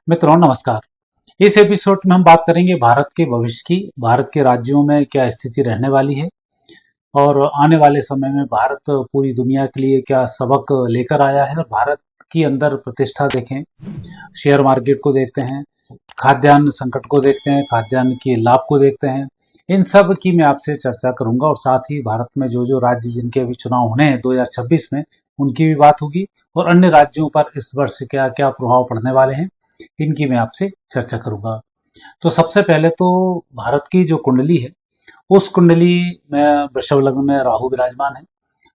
मित्रों नमस्कार। इस एपिसोड में हम बात करेंगे भारत के भविष्य की। भारत के राज्यों में क्या स्थिति रहने वाली है और आने वाले समय में भारत पूरी दुनिया के लिए क्या सबक लेकर आया है। और भारत की अंदर प्रतिष्ठा देखें, शेयर मार्केट को देखते हैं, खाद्यान्न संकट को देखते हैं, खाद्यान्न के लाभ को देखते हैं। इन सब की मैं आपसे चर्चा करूंगा और साथ ही भारत में जो जो राज्य जिनके अभी चुनाव होने हैं 2026 में, उनकी भी बात होगी और अन्य राज्यों पर इस वर्ष क्या क्या प्रभाव पड़ने वाले हैं, इनकी मैं आपसे चर्चा करूंगा। तो सबसे पहले तो भारत की जो कुंडली है, उस कुंडली में वृषभ लग्न में राहु विराजमान है,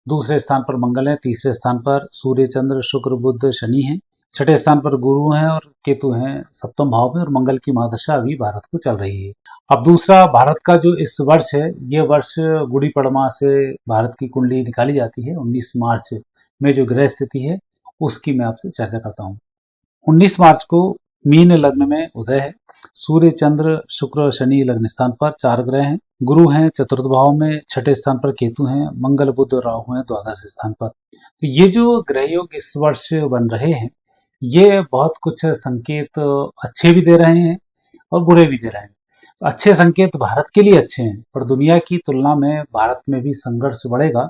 दूसरे स्थान पर मंगल है, तीसरे स्थान पर सूर्य चंद्र शुक्र बुध शनि है, छठे स्थान पर गुरु हैं और केतु हैं सप्तम भाव में, और मंगल की महादशा अभी भारत को चल रही है। अब दूसरा, भारत का जो इस वर्ष है, ये वर्ष गुड़ी पड़वा से भारत की कुंडली निकाली जाती है। 19 मार्च में जो ग्रह स्थिति है उसकी मैं आपसे चर्चा करता हूँ। 19 मार्च को मीन लग्न में उदय है। सूर्य चंद्र शुक्र और शनि लग्न स्थान पर 4 ग्रह हैं। गुरु हैं चतुर्थ भाव में, छठे स्थान पर केतु हैं, मंगल बुध और राहु हैं द्वादश स्थान पर। तो ये जो ग्रह योग इस वर्ष बन रहे हैं, ये बहुत कुछ संकेत अच्छे भी दे रहे हैं और बुरे भी दे रहे हैं। तो अच्छे संकेत भारत के लिए अच्छे हैं, पर दुनिया की तुलना में भारत में भी संघर्ष बढ़ेगा,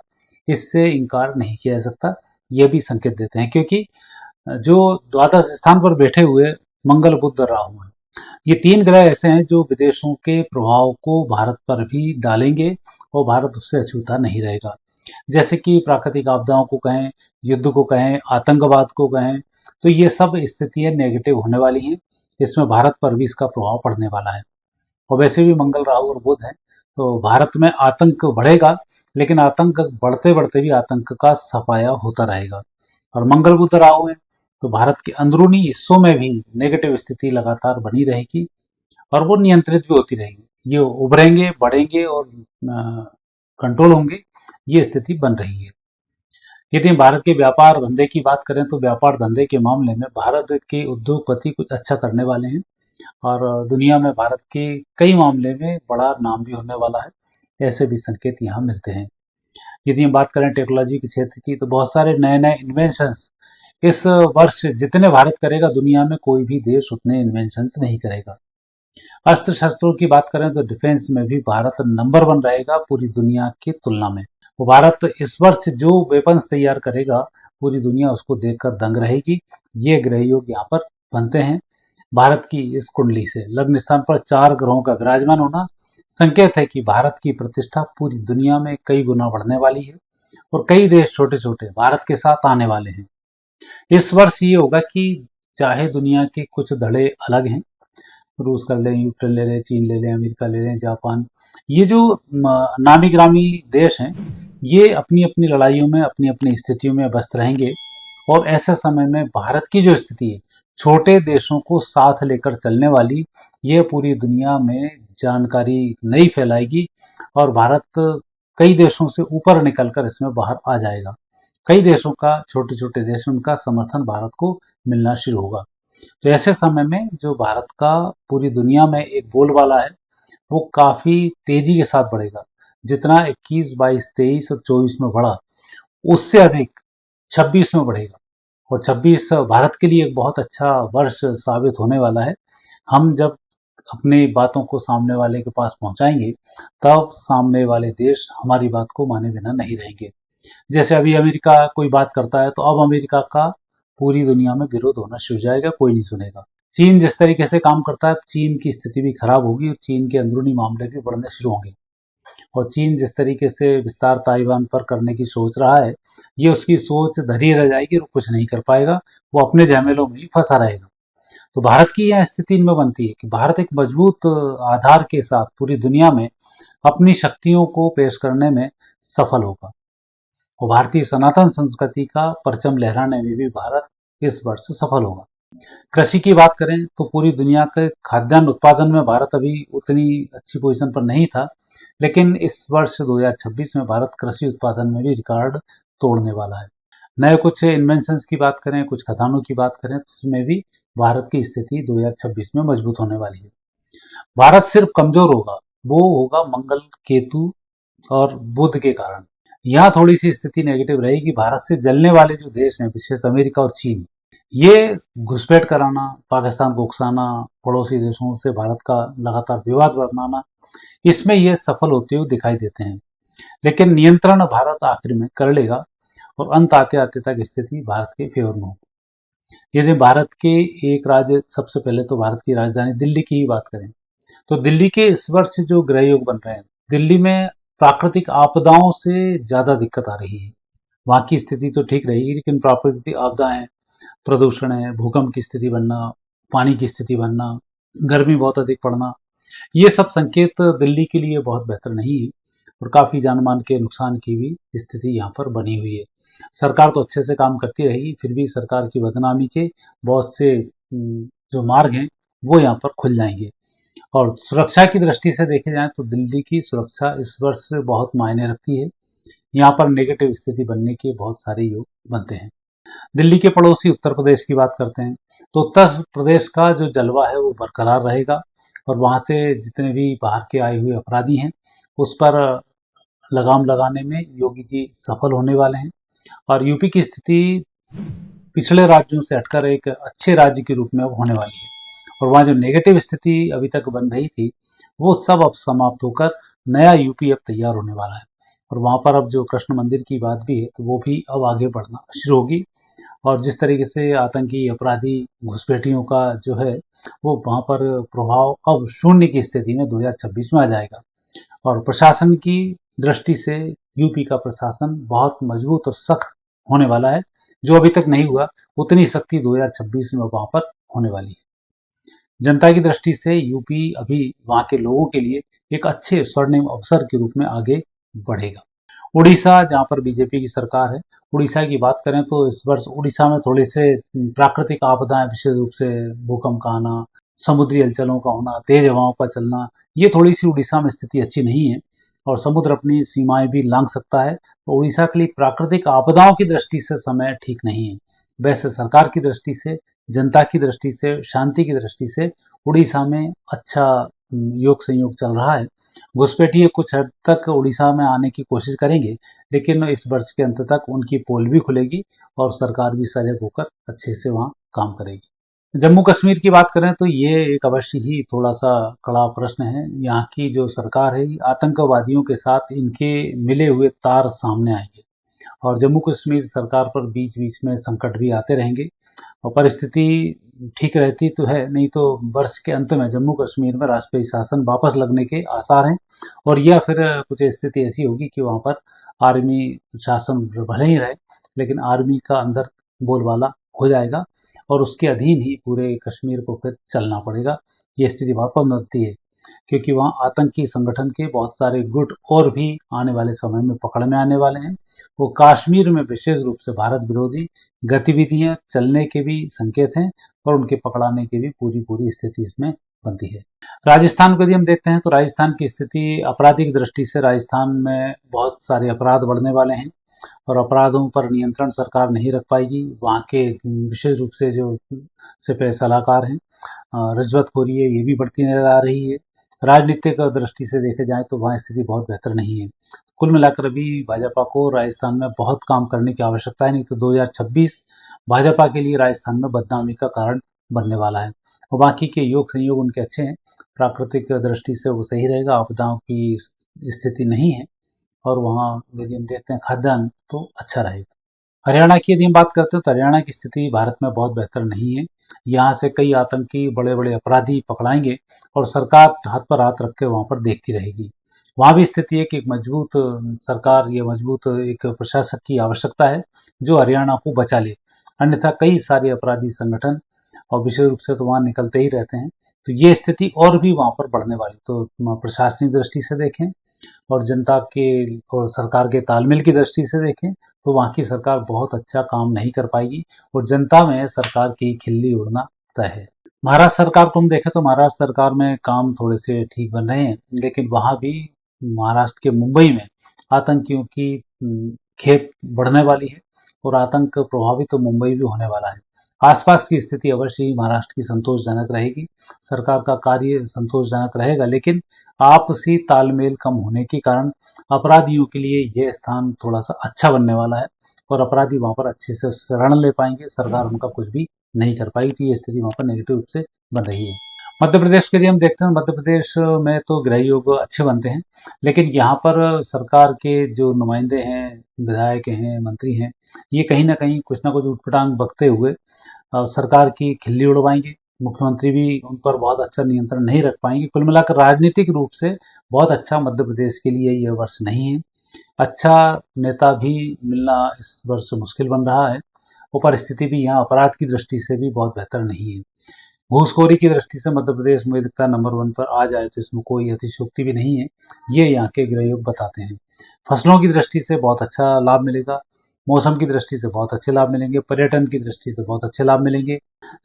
इससे इनकार नहीं किया जा सकता। ये भी संकेत देते हैं क्योंकि जो द्वादश स्थान पर बैठे हुए मंगल बुध और राहु हैं, ये 3 ग्रह ऐसे हैं जो विदेशों के प्रभाव को भारत पर भी डालेंगे और भारत उससे अछूता नहीं रहेगा। जैसे कि प्राकृतिक आपदाओं को कहें, युद्ध को कहें, आतंकवाद को कहें, तो ये सब स्थितियां नेगेटिव होने वाली हैं। इसमें भारत पर भी इसका प्रभाव पड़ने वाला है। और वैसे भी मंगल राहु और बुध है, तो भारत में आतंक बढ़ेगा, लेकिन आतंक बढ़ते बढ़ते भी आतंक का सफाया होता रहेगा। और मंगल बुध राहु है, तो भारत के अंदरूनी हिस्सों में भी नेगेटिव स्थिति लगातार बनी रहेगी और वो नियंत्रित भी होती रहेगी। ये उभरेंगे, बढ़ेंगे और कंट्रोल होंगे, ये स्थिति बन रही है। यदि भारत के व्यापार धंधे की बात करें तो व्यापार धंधे के मामले में भारत के उद्योगपति कुछ अच्छा करने वाले हैं और दुनिया में भारत के कई मामले में बड़ा नाम भी होने वाला है। ऐसे भी संकेत यहाँ मिलते हैं। यदि हम बात करें टेक्नोलॉजी के क्षेत्र की, तो बहुत सारे नए नए इन्वेंशंस इस वर्ष जितने भारत करेगा, दुनिया में कोई भी देश उतने इन्वेंशंस नहीं करेगा। अस्त्र शस्त्रों की बात करें तो डिफेंस में भी भारत नंबर 1 रहेगा पूरी दुनिया की तुलना में। वो भारत इस वर्ष जो वेपन्स तैयार करेगा, पूरी दुनिया उसको देखकर दंग रहेगी। ये ग्रह योग यहाँ पर बनते हैं। भारत की इस कुंडली से लग्न स्थान पर 4 ग्रहों का विराजमान होना संकेत है कि भारत की प्रतिष्ठा पूरी दुनिया में कई गुना बढ़ने वाली है और कई देश छोटे छोटे भारत के साथ आने वाले हैं। इस वर्ष ये होगा कि चाहे दुनिया के कुछ धड़े अलग हैं, रूस कर लें, यूक्रेन ले लें, चीन ले लें, अमेरिका ले लें, जापान, ये जो नामी ग्रामी देश हैं, ये अपनी अपनी लड़ाइयों में अपनी अपनी स्थितियों में व्यस्त रहेंगे। और ऐसे समय में भारत की जो स्थिति है, छोटे देशों को साथ लेकर चलने वाली, ये पूरी दुनिया में जानकारी नई फैलाएगी और भारत कई देशों से ऊपर निकलकर इसमें बाहर आ जाएगा। कई देशों का, छोटे छोटे देश, उनका समर्थन भारत को मिलना शुरू होगा। तो ऐसे समय में जो भारत का पूरी दुनिया में एक बोलबाला है, वो काफी तेजी के साथ बढ़ेगा। जितना 21, 22, 23 और 24 में बढ़ा, उससे अधिक 26 में बढ़ेगा। और 26 भारत के लिए एक बहुत अच्छा वर्ष साबित होने वाला है। हम जब अपनी बातों को सामने वाले के पास पहुंचाएंगे, तब सामने वाले देश हमारी बात को माने बिना नहीं रहेंगे। जैसे अभी अमेरिका कोई बात करता है, तो अब अमेरिका का पूरी दुनिया में विरोध होना शुरू हो जाएगा, कोई नहीं सुनेगा। चीन जिस तरीके से काम करता है, चीन की स्थिति भी खराब होगी और चीन के अंदरूनी मामले भी बढ़ने शुरू होंगे। और चीन जिस तरीके से विस्तार ताइवान पर करने की सोच रहा है, ये उसकी सोच धरी रह जाएगी और कुछ नहीं कर पाएगा, वो अपने झमेलों में ही फंसा रहेगा। तो भारत की यह स्थिति इनमें बनती है कि भारत एक मजबूत आधार के साथ पूरी दुनिया में अपनी शक्तियों को पेश करने में सफल होगा और भारतीय सनातन संस्कृति का परचम लहराने में भी भारत इस वर्ष सफल होगा। कृषि की बात करें तो पूरी दुनिया के खाद्यान्न उत्पादन में भारत अभी उतनी अच्छी पोजीशन पर नहीं था, लेकिन इस वर्ष 2026 में भारत कृषि उत्पादन में भी रिकॉर्ड तोड़ने वाला है। नए कुछ इन्वेंशंस की बात करें, कुछ खदानों की बात करें, तो उसमें भी भारत की स्थिति 2026 में मजबूत होने वाली है। भारत सिर्फ कमजोर होगा, वो होगा मंगल, केतु और बुध के कारण। यहाँ थोड़ी सी स्थिति नेगेटिव रहेगी। भारत से जलने वाले जो देश हैं, विशेष अमेरिका और चीन, ये घुसपैठ कराना, पाकिस्तान को उकसाना, पड़ोसी देशों से भारत का लगातार विवाद बढ़ाना, इसमें ये सफल होते हुए दिखाई देते हैं। लेकिन नियंत्रण भारत आखिर में कर लेगा और अंत आते आते तक स्थिति भारत के फेवर में होगी। यदि भारत के एक राज्य, सबसे पहले तो भारत की राजधानी दिल्ली की ही बात करें, तो दिल्ली के इस वर्ष जो गृह योग बन रहे हैं, दिल्ली में प्राकृतिक आपदाओं से ज्यादा दिक्कत आ रही है। वहाँ की स्थिति तो ठीक रहेगी, लेकिन प्राकृतिक आपदाएं, प्रदूषण है, भूकंप की स्थिति बनना, पानी की स्थिति बनना, गर्मी बहुत अधिक पड़ना, ये सब संकेत दिल्ली के लिए बहुत बेहतर नहीं है और काफी जान मान के नुकसान की भी स्थिति यहाँ पर बनी हुई है। सरकार तो अच्छे से काम करती रहेगी, फिर भी सरकार की बदनामी के बहुत से जो मार्ग हैं वो यहाँ पर खुल जाएंगे। और सुरक्षा की दृष्टि से देखे जाए तो दिल्ली की सुरक्षा इस वर्ष बहुत मायने रखती है। यहाँ पर नेगेटिव स्थिति बनने के बहुत सारे योग बनते हैं। दिल्ली के पड़ोसी उत्तर प्रदेश की बात करते हैं, तो उत्तर प्रदेश का जो जलवा है वो बरकरार रहेगा और वहाँ से जितने भी बाहर के आए हुए अपराधी हैं उस पर लगाम लगाने में योगी जी सफल होने वाले हैं। और यूपी की स्थिति पिछले राज्यों से हटकर एक अच्छे राज्य के रूप में अब होने वाली है और वहाँ जो नेगेटिव स्थिति अभी तक बन रही थी वो सब अब समाप्त होकर नया यूपी अब तैयार होने वाला है। और वहाँ पर अब जो कृष्ण मंदिर की बात भी है तो वो भी अब आगे बढ़ना शुरू होगी। और जिस तरीके से आतंकी अपराधी घुसपैठियों का जो है वो वहाँ पर प्रभाव अब शून्य की स्थिति में 2026 में आ जाएगा। और प्रशासन की दृष्टि से यूपी का प्रशासन बहुत मजबूत और सख्त होने वाला है, जो अभी तक नहीं हुआ उतनी सख्ती 2026 में वहाँ पर होने वाली है। जनता की दृष्टि से यूपी अभी वहाँ के लोगों के लिए एक अच्छे स्वर्णिम अवसर के रूप में आगे बढ़ेगा। उड़ीसा, जहाँ पर बीजेपी की सरकार है, उड़ीसा की बात करें तो इस वर्ष उड़ीसा में थोड़े से प्राकृतिक आपदाएं, विशेष रूप से भूकंप का आना, समुद्री हलचलों का होना, तेज हवाओं का चलना, ये थोड़ी सी उड़ीसा में स्थिति अच्छी नहीं है और समुद्र अपनी सीमाएं भी लांघ सकता है। तो उड़ीसा के लिए प्राकृतिक आपदाओं की दृष्टि से समय ठीक नहीं है। वैसे सरकार की दृष्टि से, जनता की दृष्टि से, शांति की दृष्टि से उड़ीसा में अच्छा योग संयोग चल रहा है। घुसपैठिए कुछ हद तक उड़ीसा में आने की कोशिश करेंगे, लेकिन इस वर्ष के अंत तक उनकी पोल भी खुलेगी और सरकार भी सजग होकर अच्छे से वहाँ काम करेगी। जम्मू कश्मीर की बात करें तो ये एक अवश्य ही थोड़ा सा कड़ा प्रश्न है। यहाँ की जो सरकार है, आतंकवादियों के साथ इनके मिले हुए तार सामने आएंगे और जम्मू कश्मीर सरकार पर बीच बीच में संकट भी आते रहेंगे और परिस्थिति ठीक रहती तो है, नहीं तो वर्ष के अंत में जम्मू कश्मीर में राष्ट्रपति शासन वापस लगने के आसार हैं और या फिर कुछ स्थिति ऐसी होगी कि वहाँ पर आर्मी शासन भले ही रहे, लेकिन आर्मी का अंदर बोलबाला हो जाएगा और उसके अधीन ही पूरे कश्मीर को फिर चलना पड़ेगा। ये स्थिति बहुत बनती है क्योंकि वहाँ आतंकी संगठन के बहुत सारे गुट और भी आने वाले समय में पकड़ में आने वाले हैं। वो कश्मीर में विशेष रूप से भारत विरोधी गतिविधियां चलने के भी संकेत हैं और उनके पकड़ाने की भी पूरी पूरी स्थिति इसमें बनती है। राजस्थान को यदि हम देखते हैं तो राजस्थान की स्थिति आपराधिक दृष्टि से, राजस्थान में बहुत सारे अपराध बढ़ने वाले हैं और अपराधों पर नियंत्रण सरकार नहीं रख पाएगी। वहाँ के विशेष रूप से जो सिपह सलाहकार हैं, रिश्वतखोरी है, ये भी बढ़ती नजर आ रही है। राजनीतिक दृष्टि से देखे जाए तो वहाँ स्थिति बहुत बेहतर नहीं है। कुल मिलाकर अभी भाजपा को राजस्थान में बहुत काम करने की आवश्यकता है, नहीं तो 2026 भाजपा के लिए राजस्थान में बदनामी का कारण बनने वाला है। और बाकी के योग संयोग उनके अच्छे हैं, प्राकृतिक दृष्टि से वो सही रहेगा, आपदाओं की स्थिति नहीं है और वहाँ यदि हम देखते हैं खाद्यान्न तो अच्छा रहेगा। हरियाणा की यदि हम बात करते हैं तो हरियाणा की स्थिति भारत में बहुत बेहतर नहीं है। यहाँ से कई आतंकी बड़े बड़े अपराधी पकड़ाएंगे और सरकार हाथ पर हाथ रख के वहाँ पर देखती रहेगी। वहाँ भी स्थिति है कि एक मजबूत सरकार या मजबूत एक प्रशासक की आवश्यकता है जो हरियाणा को बचा ले, अन्यथा कई सारे अपराधी संगठन और विशेष रूप से तो वहाँ निकलते ही रहते हैं। तो ये स्थिति और भी वहाँ पर बढ़ने वाली। तो प्रशासनिक दृष्टि से देखें और जनता के और सरकार के तालमेल की दृष्टि से देखें तो वहाँ की सरकार बहुत अच्छा काम नहीं कर पाएगी और जनता में सरकार की खिल्ली उड़ना तय है। महाराष्ट्र सरकार को हम देखें तो महाराष्ट्र सरकार में काम थोड़े से ठीक बन रहे हैं, लेकिन वहाँ भी महाराष्ट्र के मुंबई में आतंकियों की खेप बढ़ने वाली है और आतंक प्रभावित तो मुंबई भी होने वाला है। आसपास की स्थिति अवश्य ही महाराष्ट्र की संतोषजनक रहेगी, सरकार का कार्य संतोषजनक रहेगा, लेकिन आपसी तालमेल कम होने के कारण अपराधियों के लिए यह स्थान थोड़ा सा अच्छा बनने वाला है और अपराधी वहाँ पर अच्छे से शरण ले पाएंगे, सरकार उनका कुछ भी नहीं कर पाएगी। तो ये स्थिति वहाँ पर नेगेटिव रूप से बन रही है। मध्य प्रदेश के यदि हम देखते हैं, मध्य प्रदेश में तो गृह योग अच्छे बनते हैं, लेकिन यहाँ पर सरकार के जो नुमाइंदे हैं, विधायक हैं, मंत्री हैं, ये कहीं ना कुछ उटपटांग बकते हुए सरकार की खिल्ली उड़वाएंगे। मुख्यमंत्री भी उन पर बहुत अच्छा नियंत्रण नहीं रख पाएंगे। कुल मिलाकर राजनीतिक रूप से बहुत अच्छा मध्य प्रदेश के लिए यह वर्ष नहीं है। अच्छा नेता भी मिलना इस वर्ष मुश्किल बन रहा है। ऊपर स्थिति भी यहाँ अपराध की दृष्टि से भी बहुत बेहतर नहीं है। घूसखोरी की दृष्टि से मध्य प्रदेश मुझे लगता है नंबर 1 पर आ जाए तो इसमें कोई अतिशयोक्ति भी नहीं है। ये यहाँ के गृहयोग बताते हैं। फसलों की दृष्टि से बहुत अच्छा लाभ मिलेगा, मौसम की दृष्टि से बहुत अच्छे लाभ मिलेंगे, पर्यटन की दृष्टि से बहुत अच्छे लाभ मिलेंगे,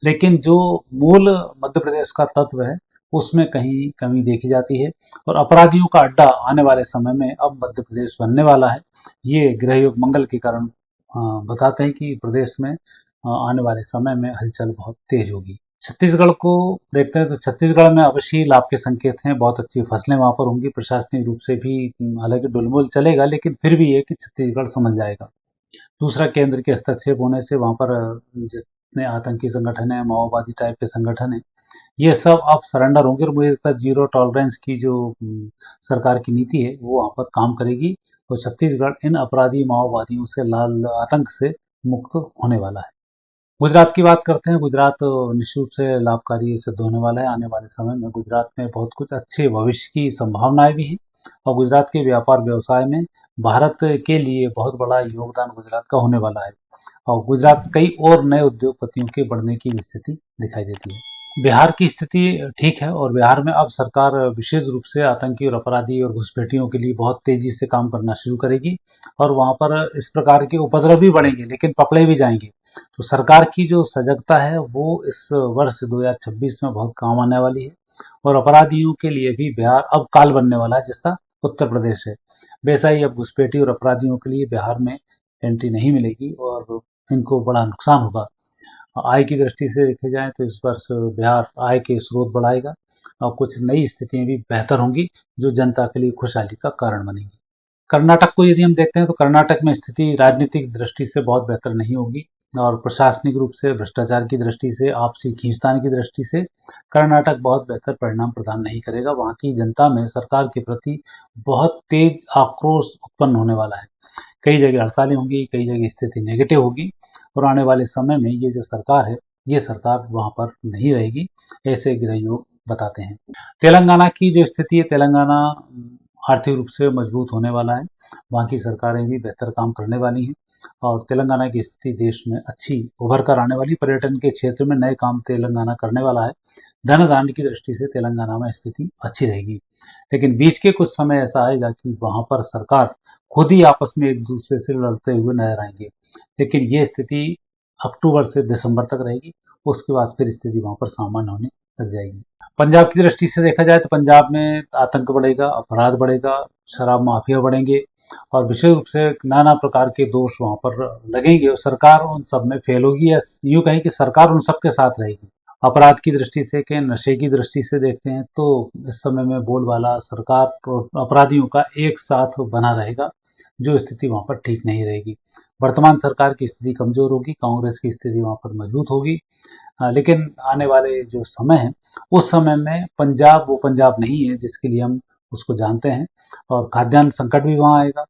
लेकिन जो मूल मध्य प्रदेश का तत्व है उसमें कहीं कमी देखी जाती है। और अपराधियों का अड्डा आने वाले समय में अब मध्य प्रदेश बनने वाला है। ये गृहयोग मंगल के कारण बताते हैं कि प्रदेश में आने वाले समय में हलचल बहुत तेज होगी। छत्तीसगढ़ को देखते हैं तो छत्तीसगढ़ में अवश्य लाभ के संकेत हैं। बहुत अच्छी फसलें वहाँ पर होंगी, प्रशासनिक रूप से भी हालांकि डुलमुल चलेगा, लेकिन फिर भी ये कि छत्तीसगढ़ संभल जाएगा। दूसरा, केंद्र के हस्तक्षेप होने से वहाँ पर जितने आतंकी संगठन है, माओवादी टाइप के संगठन है, ये सब अब सरेंडर होंगे। और मुझे लगता है जीरो टॉलरेंस की जो सरकार की नीति है वो वहाँ पर काम करेगी और छत्तीसगढ़ इन अपराधी माओवादियों से, लाल आतंक से मुक्त होने वाला है। गुजरात की बात करते हैं। गुजरात निश्चित रूप से लाभकारी सिद्ध होने वाला है। आने वाले समय में गुजरात में बहुत कुछ अच्छे भविष्य की संभावनाएं भी हैं और गुजरात के व्यापार व्यवसाय में भारत के लिए बहुत बड़ा योगदान गुजरात का होने वाला है और गुजरात कई और नए उद्योगपतियों के बढ़ने की स्थिति दिखाई देती है। बिहार की स्थिति ठीक है और बिहार में अब सरकार विशेष रूप से आतंकी और अपराधी और घुसपैठियों के लिए बहुत तेजी से काम करना शुरू करेगी और वहाँ पर इस प्रकार के उपद्रव भी बढ़ेंगे लेकिन पकड़े भी जाएंगे। तो सरकार की जो सजगता है वो इस वर्ष 2026 में बहुत काम आने वाली है और अपराधियों के लिए भी बिहार अब काल बनने वाला है जैसा उत्तर प्रदेश है। वैसा ही अब घुसपैठी और अपराधियों के लिए बिहार में एंट्री नहीं मिलेगी और इनको बड़ा नुकसान होगा। आय की दृष्टि से देखे जाए तो इस वर्ष बिहार आय के स्रोत बढ़ाएगा और कुछ नई स्थितियां भी बेहतर होंगी जो जनता के लिए खुशहाली का कारण बनेंगी। कर्नाटक को यदि हम देखते हैं तो कर्नाटक में स्थिति राजनीतिक दृष्टि से बहुत बेहतर नहीं होगी और प्रशासनिक रूप से, भ्रष्टाचार की दृष्टि से, आपसी खींचतान की दृष्टि से कर्नाटक बहुत बेहतर परिणाम प्रदान नहीं करेगा। वहाँ की जनता में सरकार के प्रति बहुत तेज आक्रोश उत्पन्न होने वाला है। कई जगह हड़तालें होंगी, कई जगह स्थिति नेगेटिव होगी और आने वाले समय में ये जो सरकार है ये सरकार वहाँ पर नहीं रहेगी, ऐसे गृहयोग बताते हैं। तेलंगाना की जो स्थिति है, तेलंगाना आर्थिक रूप से मजबूत होने वाला है। वहाँ की सरकारें भी बेहतर काम करने वाली हैं और तेलंगाना की स्थिति देश में अच्छी उभर कर आने वाली। पर्यटन के क्षेत्र में नए काम तेलंगाना करने वाला है। धन दान की दृष्टि से तेलंगाना में स्थिति अच्छी रहेगी, लेकिन बीच के कुछ समय ऐसा आएगा कि वहाँ पर सरकार खुद ही आपस में एक दूसरे से लड़ते हुए नजर आएंगे, लेकिन ये स्थिति अक्टूबर से दिसंबर तक रहेगी। उसके बाद फिर स्थिति वहाँ पर सामान्य होने लग जाएगी। पंजाब की दृष्टि से देखा जाए तो पंजाब में आतंक बढ़ेगा, अपराध बढ़ेगा, शराब माफिया बढ़ेंगे और विशेष रूप से नाना प्रकार के दोष वहाँ पर लगेंगे और सरकार उन सब में फेल होगी या यूँ कहें कि सरकार उन सब के साथ रहेगी। अपराध की दृष्टि से के नशे की दृष्टि से देखते हैं तो इस समय में बोलबाला सरकार और अपराधियों का एक साथ बना रहेगा, जो स्थिति वहाँ पर ठीक नहीं रहेगी। वर्तमान सरकार की स्थिति कमजोर होगी, कांग्रेस की स्थिति वहाँ पर मजबूत होगी। लेकिन आने वाले जो समय है उस समय में पंजाब वो पंजाब नहीं है जिसके लिए हम उसको जानते हैं और खाद्यान्न संकट भी वहाँ आएगा।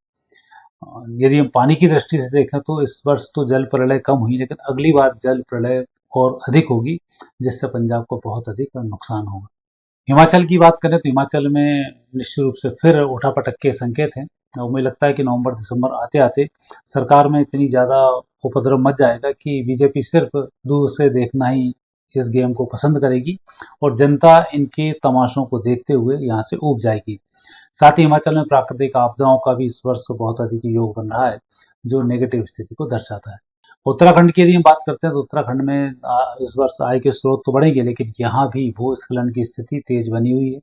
यदि हम पानी की दृष्टि से देखें तो इस वर्ष तो जल प्रलय कम हुई, लेकिन अगली बार जल प्रलय और अधिक होगी जिससे पंजाब को बहुत अधिक नुकसान होगा। हिमाचल की बात करें तो हिमाचल में निश्चित रूप से फिर उठापटक के संकेत हैं और मुझे लगता है कि नवंबर दिसंबर आते आते सरकार में इतनी ज़्यादा उपद्रव मच जाएगा कि बीजेपी सिर्फ दूर से देखना ही इस गेम को पसंद करेगी और जनता इनके तमाशों को देखते हुए यहाँ से ऊब जाएगी। साथ ही हिमाचल में प्राकृतिक आपदाओं का भी इस वर्ष बहुत अधिक योग बन रहा है जो नेगेटिव स्थिति को दर्शाता है। उत्तराखंड की यदि हम बात करते हैं तो उत्तराखंड में इस वर्ष आय के स्रोत तो बढ़ेंगे, लेकिन यहाँ भी भूस्खलन की स्थिति तेज बनी हुई है।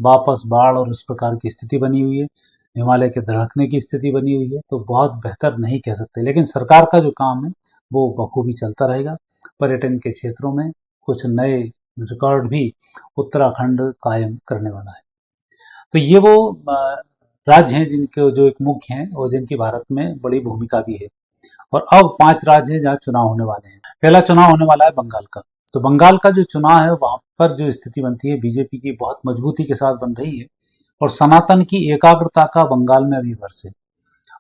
वापस बाढ़ और इस प्रकार की स्थिति बनी हुई है। हिमालय के धड़कने की स्थिति बनी हुई है। तो बहुत बेहतर नहीं कह सकते, लेकिन सरकार का जो काम है वो बखूबी चलता रहेगा। पर्यटन के क्षेत्रों में कुछ नए रिकॉर्ड भी उत्तराखंड कायम करने वाला है। तो ये वो राज्य हैं जिनके जो एक मुख्य हैं और जिनकी भारत में बड़ी भूमिका भी है। और अब 5 राज्य हैं जहाँ चुनाव होने वाले हैं। पहला चुनाव होने वाला है बंगाल का। तो बंगाल का जो चुनाव है वहां पर जो स्थिति बनती है बीजेपी की बहुत मजबूती के साथ बन रही है और सनातन की एकाग्रता का बंगाल में अभी वर्ष है।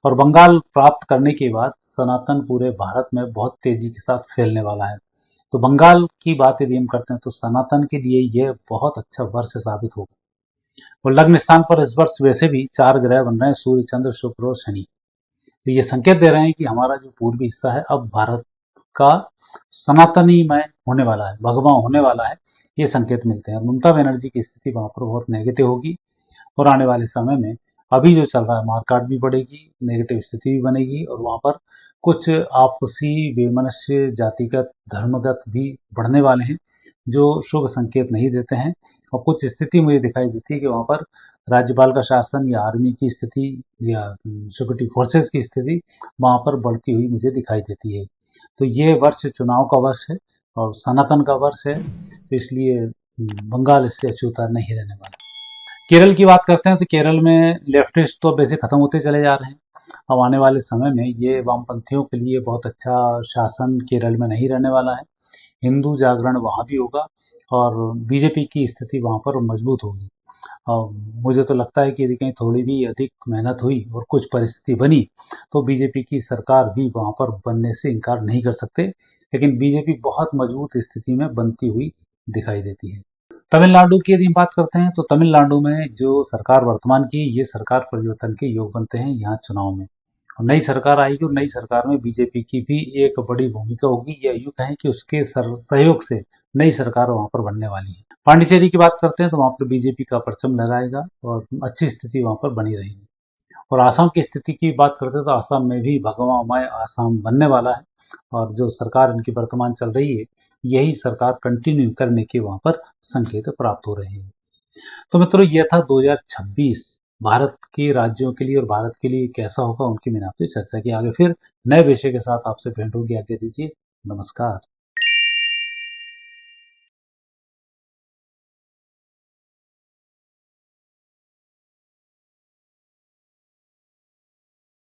और बंगाल प्राप्त करने के बाद सनातन पूरे भारत में बहुत तेजी के साथ फैलने वाला है। तो बंगाल की बात यदि हम करते हैं तो सनातन के लिए यह बहुत अच्छा वर्ष साबित होगा। और लग्न स्थान पर इस वर्ष वैसे भी 4 ग्रह बन रहे हैं, सूर्य, चंद्र, शुक्र और शनि। तो ये संकेत दे रहे हैं कि हमारा जो पूर्वी हिस्सा है अब भारत का सनातनी में होने वाला है, भगवा होने वाला है, ये संकेत मिलते हैं। ममता बनर्जी की स्थिति वहां पर बहुत नेगेटिव होगी और आने वाले समय में अभी जो चल रहा है मारकाट भी बढ़ेगी, नेगेटिव स्थिति भी बनेगी और वहां पर कुछ आपसी वैमनस्य, जातिगत, धर्मगत भी बढ़ने वाले हैं जो शुभ संकेत नहीं देते हैं। और कुछ स्थिति मुझे दिखाई देती है कि वहां पर राज्यपाल का शासन या आर्मी की स्थिति या सिक्योरिटी फोर्सेस की स्थिति वहां पर बढ़ती हुई मुझे दिखाई देती है। तो ये वर्ष चुनाव का वर्ष है और सनातन का वर्ष है, तो इसलिए बंगाल इससे अछूता नहीं रहने वाला। केरल की बात करते हैं तो केरल में लेफ्टिस्ट तो वैसे खत्म होते चले जा रहे हैं। अब आने वाले समय में ये वामपंथियों के लिए बहुत अच्छा शासन केरल में नहीं रहने वाला है। हिंदू जागरण वहाँ भी होगा और बीजेपी की स्थिति वहाँ पर मजबूत होगी। और मुझे तो लगता है कि यदि कहीं थोड़ी भी अधिक मेहनत हुई और कुछ परिस्थिति बनी तो बीजेपी की सरकार भी वहाँ पर बनने से इनकार नहीं कर सकते। लेकिन बीजेपी बहुत मजबूत स्थिति में बनती हुई दिखाई देती है। तमिलनाडु की यदि हम बात करते हैं तो तमिलनाडु में जो सरकार वर्तमान की, ये सरकार परिवर्तन के योग बनते हैं यहाँ चुनाव में। और नई सरकार आएगी और नई सरकार में बीजेपी की भी एक बड़ी भूमिका होगी, या यूँ कहें कि उसके सहयोग से नई सरकार वहाँ पर बनने वाली है। पांडिचेरी की बात करते हैं तो वहाँ पर बीजेपी का परचम लहराएगा और अच्छी स्थिति वहाँ पर बनी रहेगी। और आसाम की स्थिति की बात करते हैं तो आसाम में भी भगवामय आसाम बनने वाला है और जो सरकार इनकी वर्तमान चल रही है यही सरकार कंटिन्यू करने के वहाँ पर संकेत प्राप्त हो रहे हैं। तो मित्रों ये था 2026 भारत के राज्यों के लिए और भारत के लिए कैसा होगा उनकी मैंने आपसे चर्चा की। आगे फिर नए विषय के साथ आपसे भेंट होगी। आगे दीजिए, नमस्कार।